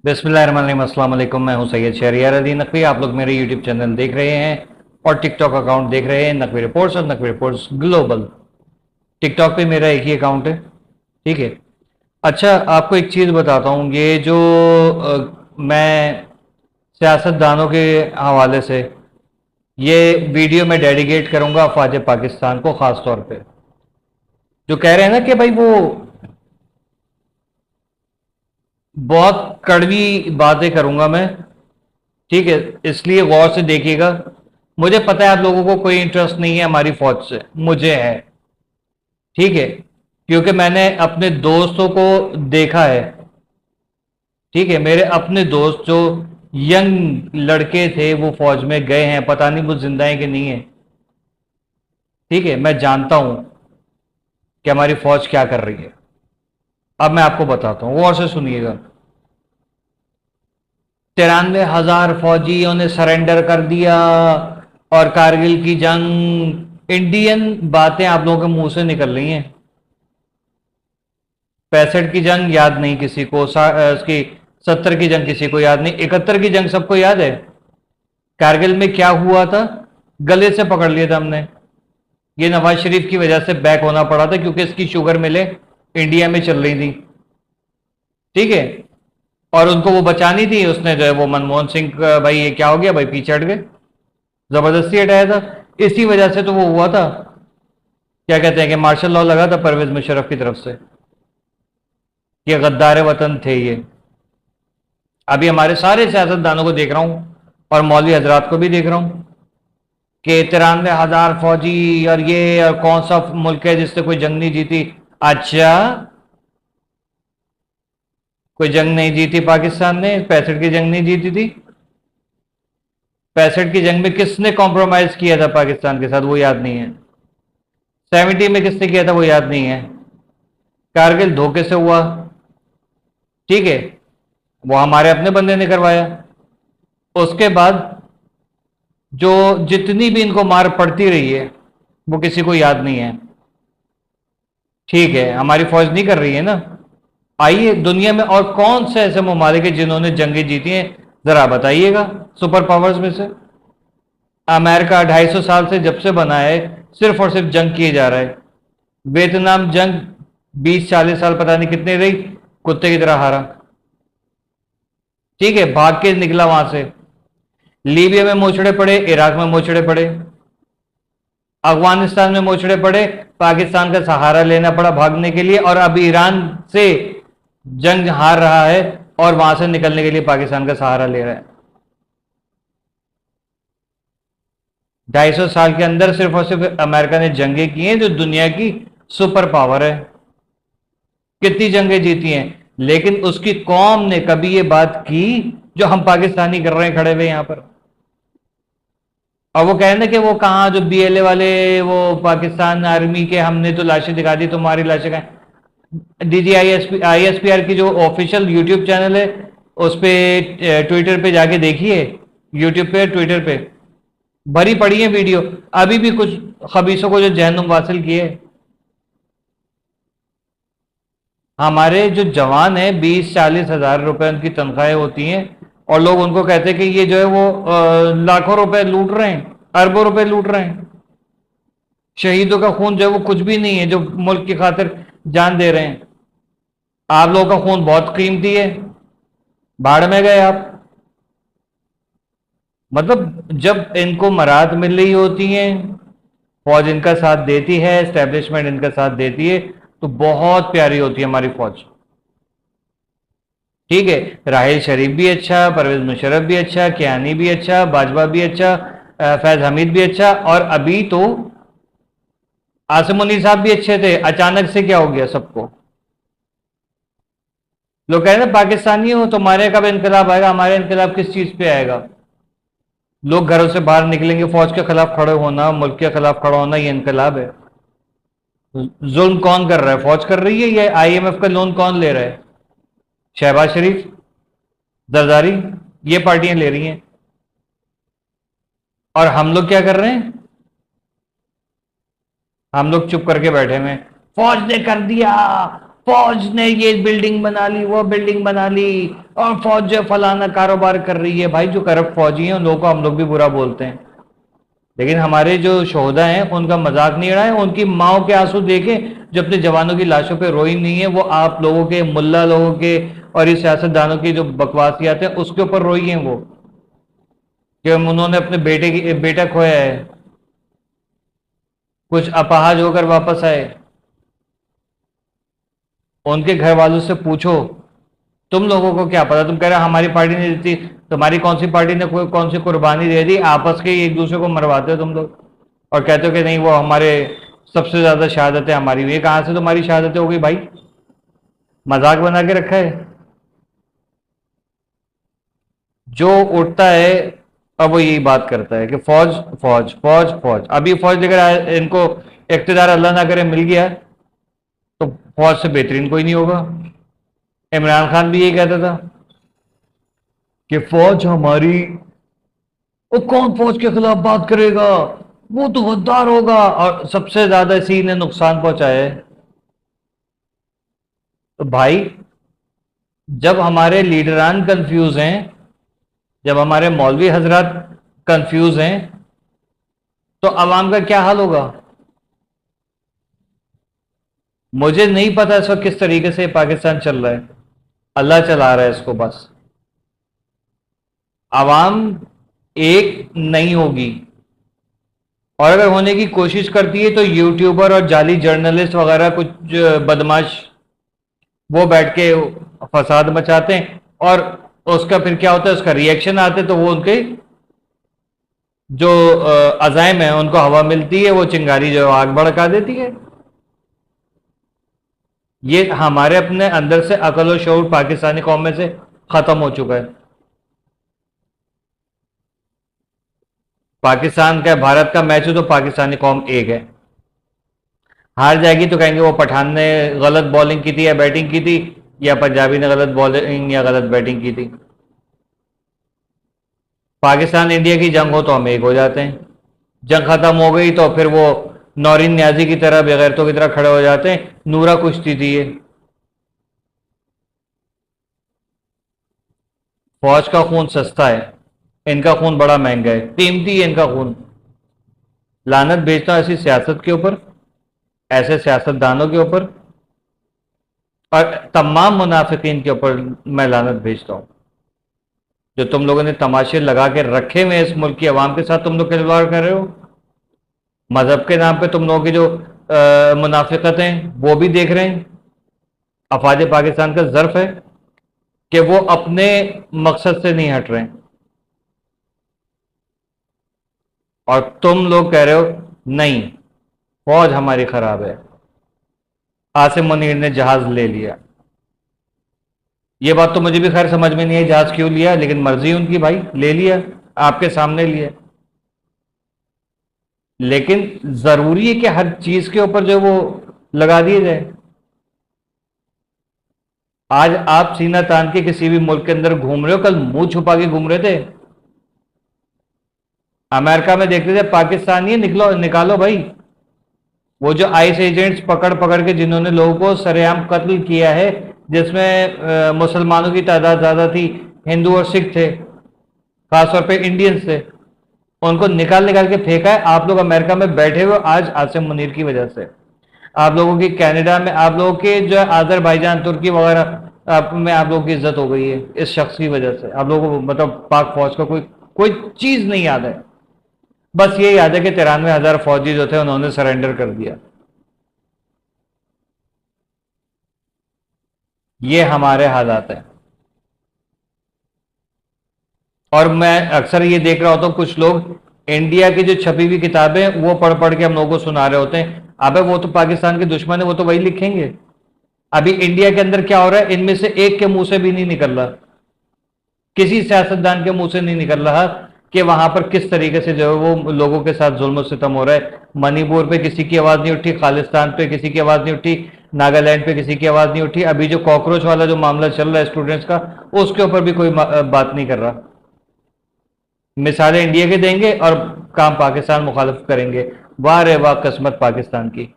बिस्मिल्लाहिर्रहमानिर्रहीम, अस्सलाम वालेकुम। मैं हूं सैयद शहरियार अली नकवी। आप लोग मेरे यूट्यूब चैनल देख रहे हैं और टिकटॉक अकाउंट देख रहे हैं, नकवी रिपोर्ट्स और नकवी रिपोर्ट्स ग्लोबल। टिकटॉक पे मेरा एक ही अकाउंट है, ठीक है। अच्छा, आपको एक चीज़ बताता हूँ। ये जो मैं सियासतदानों के हवाले से ये वीडियो में डेडिकेट करूँगा अफवाज पाकिस्तान को, ख़ास तौर पे जो कह रहे हैं ना कि भाई वो बहुत कड़वी बातें करूँगा मैं, ठीक है। इसलिए गौर से देखिएगा। मुझे पता है आप लोगों को कोई इंटरेस्ट नहीं है हमारी फौज से, मुझे है, ठीक है। क्योंकि मैंने अपने दोस्तों को देखा है, ठीक है। मेरे अपने दोस्त जो यंग लड़के थे वो फौज में गए हैं, पता नहीं वो जिंदा हैं कि नहीं है, ठीक है। मैं जानता हूं कि हमारी फौज क्या कर रही है। अब मैं आपको बताता हूं, गौर से सुनिएगा। 93,000 फौजियों ने सरेंडर कर दिया और कारगिल की जंग, इंडियन बातें आप लोगों के मुंह से निकल रही हैं। 65 की जंग याद नहीं किसी को, उसकी 70 की जंग किसी को याद नहीं, 71 की जंग सबको याद है। कारगिल में क्या हुआ था, गले से पकड़ लिया था हमने। ये नवाज शरीफ की वजह से बैक होना पड़ा था, क्योंकि इसकी शुगर मिलें इंडिया में चल रही थी, ठीक है। और उनको वो बचानी थी, उसने जो है वो मनमोहन सिंह भाई ये क्या हो गया भाई, पीछे हट गए, जबरदस्ती हटाया था। इसी वजह से तो वो हुआ था, क्या कहते हैं कि मार्शल लॉ लगा था परवेज मुशर्रफ की तरफ से। ये गद्दार वतन थे ये। अभी हमारे सारे सियासतदानों को देख रहा हूं और मौलवी हजरात को भी देख रहा हूं कि 93,000 फौजी और ये, और कौन सा मुल्क है जिससे कोई जंग नहीं जीती। अच्छा, कोई जंग नहीं जीती पाकिस्तान ने? 65 की जंग नहीं जीती थी? 65 की जंग में किसने कॉम्प्रोमाइज किया था पाकिस्तान के साथ, वो याद नहीं है। 70 में किसने किया था, वो याद नहीं है। कारगिल धोखे से हुआ, ठीक है, वो हमारे अपने बंदे ने करवाया। उसके बाद जो जितनी भी इनको मार पड़ती रही है वो किसी को याद नहीं है, ठीक है। हमारी फौज नहीं कर रही है ना। आइए, दुनिया में और कौन से ऐसे ममालिक हैं जिन्होंने जंगें जीती हैं, जरा बताइएगा। सुपर पावर्स में से अमेरिका 250 साल से जब से बना है सिर्फ और सिर्फ जंग किए जा रहा है। वियतनाम जंग 20-40 साल पता नहीं कितने रही, कुत्ते की तरह हारा, ठीक है, भाग के निकला वहां से। लीबिया में मोचड़े पड़े, इराक में मोचड़े पड़े, अफगानिस्तान में मोचड़े पड़े, पाकिस्तान का सहारा लेना पड़ा भागने के लिए, और अभी ईरान से जंग हार रहा है और वहां से निकलने के लिए पाकिस्तान का सहारा ले रहा है। 250 साल के अंदर सिर्फ और सिर्फ अमेरिका ने जंगें की हैं, जो दुनिया की सुपर पावर है। कितनी जंगें जीती हैं, लेकिन उसकी कौम ने कभी ये बात की जो हम पाकिस्तानी कर रहे हैं खड़े हुए यहां पर। और वो कह रहे ना कि वो कहाँ, जो बीएलए वाले, वो पाकिस्तान आर्मी के, हमने तो लाशें दिखा दी, तुम्हारी लाशें कहाँ। आईएसपीआर की जो ऑफिशियल यूट्यूब चैनल है, उस पे, ट्विटर पे जाके देखिए, यूट्यूब पे ट्विटर पे भरी पड़ी है वीडियो। अभी भी कुछ खबीसों को जो जहन्नुम वासिल किए। हमारे जो जवान हैं, 20-40 हजार रुपए उनकी तनख्वाहें होती हैं, और लोग उनको कहते हैं कि ये जो है वो लाखों रुपए लूट रहे हैं, अरबों रुपए लूट रहे हैं। शहीदों का खून जो है वो कुछ भी नहीं है, जो मुल्क की खातिर जान दे रहे हैं। आप लोगों का खून बहुत कीमती है, भाड़ में गए आप। मतलब जब इनको मराद मिल रही होती है, फौज इनका साथ देती है, एस्टेब्लिशमेंट इनका साथ देती है, तो बहुत प्यारी होती है हमारी फौज, ठीक है। राहिल शरीफ भी अच्छा, परवेज मुशर्रफ भी अच्छा, कियानी भी अच्छा, बाजवा भी अच्छा, फैज हमीद भी अच्छा, और अभी तो आसिम मुनीर साहब भी अच्छे थे। अचानक से क्या हो गया सबको? लोग कह रहे हैं पाकिस्तानी हो, तुम्हारे कब इनकलाब आएगा? हमारे इनकलाब किस चीज पे आएगा? लोग घरों से बाहर निकलेंगे, फौज के खिलाफ खड़े होना, मुल्क के खिलाफ खड़ा होना, ये इनकलाब है। जुल्म कौन कर रहा है? फौज कर रही है, या आईएमएफ का लोन कौन ले रहा है? शहबाज शरीफ, जरदारी, ये पार्टियां ले रही हैं। और हम लोग क्या कर रहे हैं? हम लोग चुप करके बैठे हुए हैं। फौज ने कर दिया, फौज ने ये बिल्डिंग बना ली, वो बिल्डिंग बना ली, और फौज जो फलाना कारोबार कर रही है। भाई जो करप्ट फौजी हैं उन लोगों को हम लोग भी बुरा बोलते हैं, लेकिन हमारे जो शोहदा हैं उनका मजाक नहीं उड़ाएं। उनकी माओ के आंसू देखें जो अपने जवानों की लाशों पे रोई नहीं है, वो आप लोगों के, मुल्ला लोगों के और इस सियासतदानों की जो बकवासियात हैं उसके ऊपर रोई हैं वो, कि उन्होंने अपने बेटा खोया है, कुछ अपाहज होकर वापस आए। उनके घर वालों से पूछो, तुम लोगों को क्या पता? तुम कह रहे हमारी पार्टी ने दी, तुम्हारी कौन सी पार्टी ने कोई कौन सी कुर्बानी दे दी? आपस के एक दूसरे को मरवाते हो तुम लोग और कहते हो कि नहीं वो हमारे सबसे ज्यादा शहादतें हमारी हुई। कहां से तुम्हारी शहादतें हो गई भाई? मजाक बना के रखा है। जो उठता है अब वो यही बात करता है कि फौज फौज फौज फौज। अभी फौज लेकर इनको इख्तिदार अल्लाह ना करे मिल गया तो फौज से बेहतरीन कोई नहीं होगा। इमरान खान भी यही कहता था कि फौज हमारी, वो कौन फौज के खिलाफ बात करेगा, वो तो गद्दार होगा, और सबसे ज्यादा इसी ने नुकसान पहुंचाया है। तो भाई जब हमारे लीडरान कंफ्यूज हैं, जब हमारे मौलवी हजरत कंफ्यूज हैं, तो अवाम का क्या हाल होगा? मुझे नहीं पता इस वक्त किस तरीके से पाकिस्तान चल रहा है, अल्लाह चला रहा है इसको बस। आवाम एक नहीं होगी, और अगर होने की कोशिश करती है तो यूट्यूबर और जाली जर्नलिस्ट वगैरह कुछ बदमाश वो बैठ के फसाद मचाते हैं, और उसका फिर क्या होता है, उसका रिएक्शन आते तो वो उनके जो अजाइम है उनको हवा मिलती है, वो चिंगारी जो आग भड़का देती है। ये हमारे अपने अंदर से अकल और शऊर पाकिस्तानी कौम में से खत्म हो चुका है। पाकिस्तान का भारत का मैच हो तो पाकिस्तानी कौम एक है, हार जाएगी तो कहेंगे वो पठान ने गलत बॉलिंग की थी या बैटिंग की थी, या पंजाबी ने गलत बॉलिंग या गलत बैटिंग की थी। पाकिस्तान इंडिया की जंग हो तो हम एक हो जाते हैं, जंग खत्म हो गई तो फिर वो नौरीन न्याजी की तरह बेगैरतों की तरह खड़े हो जाते हैं, नूरा कुश्ती थी ये। फौज का खून सस्ता है, इनका खून बड़ा महंगा है, कीमती है इनका खून। लानत भेजता हूं ऐसी सियासत के ऊपर, ऐसे सियासतदानों के ऊपर, और तमाम मुनाफिकीन के ऊपर मैं लानत भेजता हूं, जो तुम लोगों ने तमाशे लगा के रखे हुए इस मुल्क की आवाम के साथ। तुम लोग खिलवाड़ कर रहे हो मजहब के नाम पे, तुम लोगों की जो मुनाफिकत हैं वो भी देख रहे हैं। अफवाज पाकिस्तान का ज़र्फ है कि वो अपने मकसद से नहीं हट रहे हैं, और तुम लोग कह रहे हो नहीं फौज हमारी खराब है, आसिम मुनीर ने जहाज ले लिया। ये बात तो मुझे भी खैर समझ में नहीं आई जहाज क्यों लिया, लेकिन मर्जी उनकी भाई, ले लिया, आपके सामने लिया। लेकिन जरूरी है कि हर चीज के ऊपर जो वो लगा दिए जाए। आज आप सीना तान के किसी भी मुल्क के अंदर घूम रहे हो, कल मुंह छुपा के घूम रहे थे। अमेरिका में देखते थे पाकिस्तानी निकलो निकालो भाई। वो जो आइस एजेंट्स पकड़ पकड़ के जिन्होंने लोगों को सरेआम कत्ल किया है, जिसमें मुसलमानों की तादाद ज्यादा थी, हिंदू और सिख थे, खासतौर पे इंडियंस थे, उनको निकाल निकाल के फेंका है। आप लोग अमेरिका में बैठे हुए आज आसिम मुनीर की वजह से, आप लोगों की कनाडा में, आप लोगों के जो आजरबाईजान तुर्की वगैरह में आप लोगों की इज्जत हो गई है इस शख्स की वजह से। आप लोगों को मतलब पाक फौज का कोई कोई चीज नहीं याद है, बस ये याद है कि 93,000 फौजी जो थे उन्होंने सरेंडर कर दिया। ये हमारे हालात हैं, और मैं अक्सर ये देख रहा होता हूँ कुछ लोग इंडिया की जो छपी हुई किताबें वो पढ़ पढ़ के हम लोगों को सुना रहे होते हैं। अबे वो तो पाकिस्तान के दुश्मन है, वो तो वही लिखेंगे। अभी इंडिया के अंदर क्या हो रहा है इनमें से एक के मुंह से भी नहीं निकल रहा, किसी सियासतदान के मुंह से नहीं निकल रहा कि वहां पर किस तरीके से जो है वो लोगों के साथ जुल्म सितम हो रहा है। मणिपुर पे किसी की आवाज नहीं उठी, खालिस्तान पे किसी की आवाज नहीं उठी, नागालैंड पे किसी की आवाज नहीं उठी। अभी जो कॉकरोच वाला जो मामला चल रहा है स्टूडेंट्स का, उसके ऊपर भी कोई बात नहीं कर रहा। मिसालें इंडिया के देंगे और काम पाकिस्तान मुखालिफ करेंगे। वाह रे वाह किस्मत पाकिस्तान की।